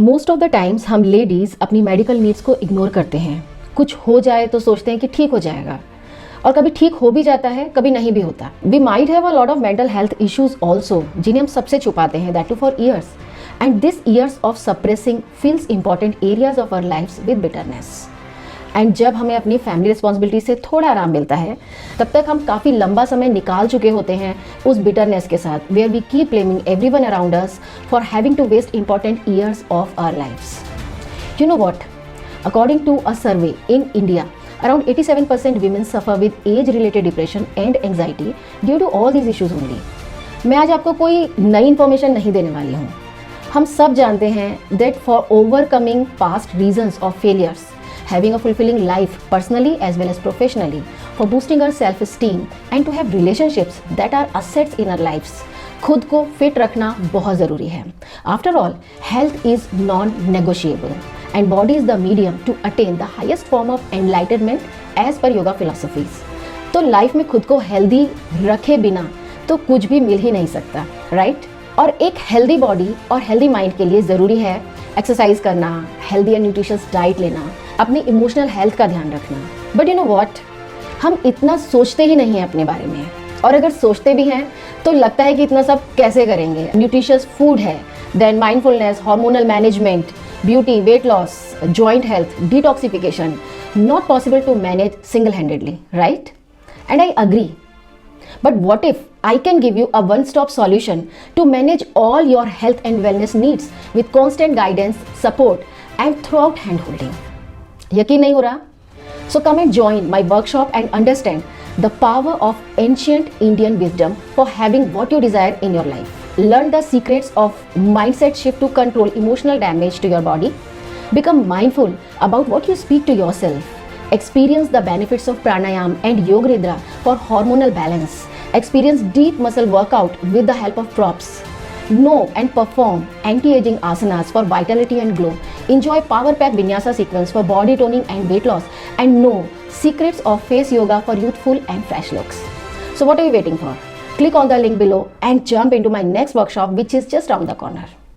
Most of the times हम ladies अपनी medical needs को इग्नोर करते हैं। कुछ हो जाए तो सोचते हैं कि ठीक हो जाएगा, और कभी ठीक हो भी जाता है, कभी नहीं भी होता। We might have a lot of mental health issues also, जिन्हें हम सबसे छुपाते हैं, that too for years, and this years of suppressing feels important areas of our lifes with bitterness. And जब हमें अपनी फैमिली रिस्पॉन्सिबिलिटी से थोड़ा आराम मिलता है, तब तक हम काफ़ी लंबा समय निकाल चुके होते हैं उस बिटरनेस के साथ, where we keep blaming everyone around us for having to waste important years of our lifes. You know what, according to a survey in India, around 87% women suffer with age-related depression and anxiety due to all these issues only. मैं आज आपको कोई नई information नहीं देने वाली हूँ। हम सब जानते हैं that for overcoming past reasons of failures, having a fulfilling life personally as well as professionally, for boosting our self-esteem and to have relationships that are assets in our lives, खुद को फिट रखना बहुत ज़रूरी है। After all, health is non-negotiable. And body is the medium to attain the highest form of enlightenment as per yoga philosophies. तो life में खुद को हेल्दी रखे बिना तो कुछ भी मिल ही नहीं सकता, राइट? और एक हेल्दी बॉडी और हेल्दी माइंड के लिए ज़रूरी है एक्सरसाइज करना, हेल्दी एंड न्यूट्रिशियस डाइट लेना, अपनी इमोशनल हेल्थ का ध्यान रखना। बट यू नो वॉट, हम इतना सोचते ही नहीं हैं अपने बारे में, और अगर सोचते भी हैं तो लगता है कि इतना सब कैसे करेंगे। न्यूट्रिशियस फूड है, then mindfulness, hormonal management, beauty, weight loss, joint health, detoxification, not possible to manage single-handedly, right? And I agree. But what if I can give you a one-stop solution to manage all your health and wellness needs with constant guidance, support, and throughout hand-holding? यकीन नहीं हो रहा? So come and join my workshop and understand the power of ancient Indian wisdom for having what you desire in your life. Learn the secrets of mindset shift to control emotional damage to your body. Become mindful about what you speak to yourself. Experience the benefits of pranayam and yoga nidra for hormonal balance. Experience deep muscle workout with the help of props. Know and perform anti-aging asanas for vitality and glow. Enjoy power pack vinyasa sequence for body toning and weight loss. And know secrets of face yoga for youthful and fresh looks. So what are you waiting for? Click on the link below and jump into my next workshop, which is just around the corner.